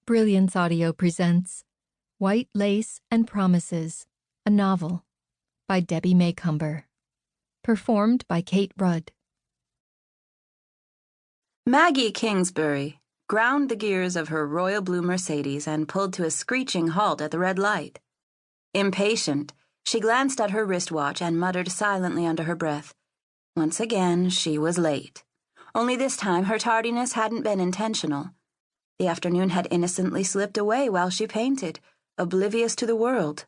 Brilliance Audio presents White Lace and Promises, a novel by Debbie Macomber. Performed by Kate Rudd. Maggie Kingsbury ground the gears of her royal blue Mercedes and pulled to a screeching halt at the red light. Impatient, she glanced at her wristwatch and muttered silently under her breath. Once again, she was late. Only this time her tardiness hadn't been intentional. The afternoon had innocently slipped away while she painted, oblivious to the world.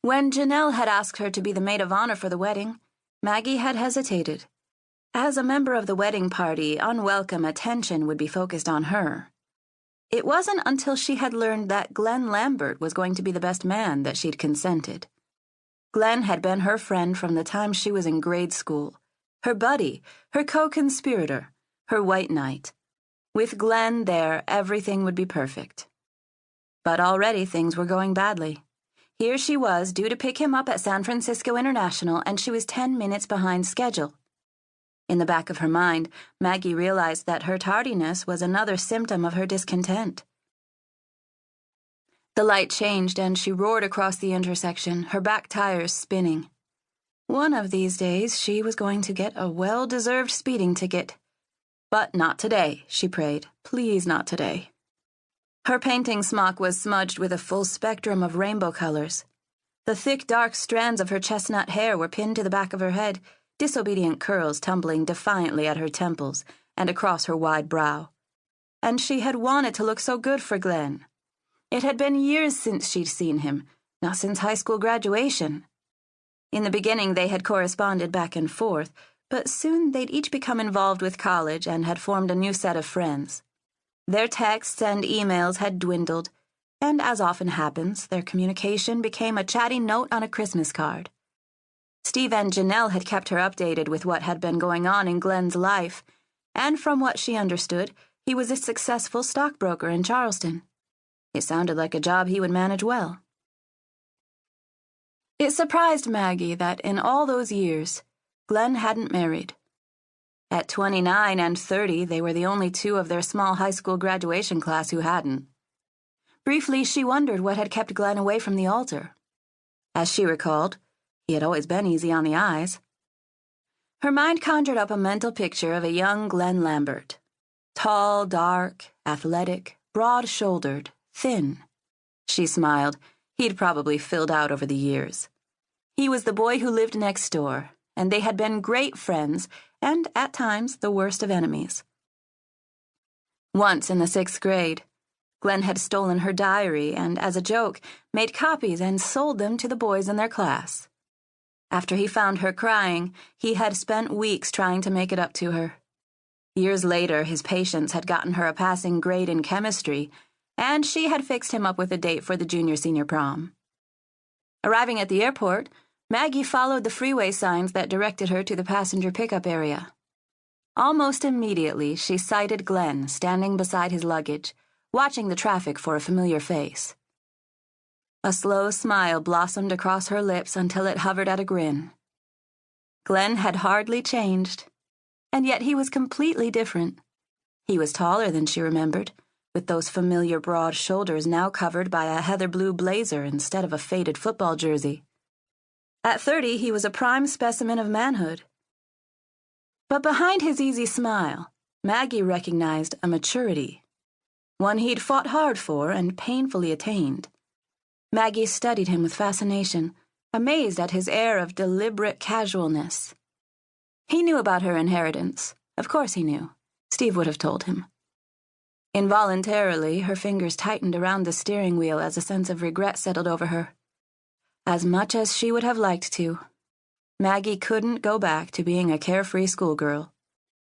When Janelle had asked her to be the maid of honor for the wedding, Maggie had hesitated. As a member of the wedding party, unwelcome attention would be focused on her. It wasn't until she had learned that Glenn Lambert was going to be the best man that she'd consented. Glenn had been her friend from the time she was in grade school, her buddy, her co-conspirator, her white knight. With Glenn there, everything would be perfect. But already things were going badly. Here she was, due to pick him up at San Francisco International, and she was 10 minutes behind schedule. In the back of her mind, Maggie realized that her tardiness was another symptom of her discontent. The light changed, and she roared across the intersection, her back tires spinning. One of these days, she was going to get a well-deserved speeding ticket. But not today, she prayed. Please not today. Her painting smock was smudged with a full spectrum of rainbow colors. The thick, dark strands of her chestnut hair were pinned to the back of her head, disobedient curls tumbling defiantly at her temples and across her wide brow. And she had wanted to look so good for Glenn. It had been years since she'd seen him, not since high school graduation. In the beginning, they had corresponded back and forth, but soon they'd each become involved with college and had formed a new set of friends. Their texts and emails had dwindled, and as often happens, their communication became a chatty note on a Christmas card. Steve and Janelle had kept her updated with what had been going on in Glenn's life, and from what she understood, he was a successful stockbroker in Charleston. It sounded like a job he would manage well. It surprised Maggie that in all those years, Glenn hadn't married. At 29 and 30, they were the only two of their small high school graduation class who hadn't. Briefly, she wondered what had kept Glenn away from the altar. As she recalled, he had always been easy on the eyes. Her mind conjured up a mental picture of a young Glenn Lambert. Tall, dark, athletic, broad-shouldered, thin. She smiled. He'd probably filled out over the years. He was the boy who lived next door, and they had been great friends and, at times, the worst of enemies. Once in the 6th grade, Glenn had stolen her diary and, as a joke, made copies and sold them to the boys in their class. After he found her crying, he had spent weeks trying to make it up to her. Years later, his patience had gotten her a passing grade in chemistry, and she had fixed him up with a date for the junior-senior prom. Arriving at the airport, Maggie followed the freeway signs that directed her to the passenger pickup area. Almost immediately, she sighted Glenn standing beside his luggage, watching the traffic for a familiar face. A slow smile blossomed across her lips until it hovered at a grin. Glenn had hardly changed, and yet he was completely different. He was taller than she remembered, with those familiar broad shoulders now covered by a heather blue blazer instead of a faded football jersey. At 30, he was a prime specimen of manhood. But behind his easy smile, Maggie recognized a maturity, one he'd fought hard for and painfully attained. Maggie studied him with fascination, amazed at his air of deliberate casualness. He knew about her inheritance. Of course he knew. Steve would have told him. Involuntarily, her fingers tightened around the steering wheel as a sense of regret settled over her. As much as she would have liked to, Maggie couldn't go back to being a carefree schoolgirl.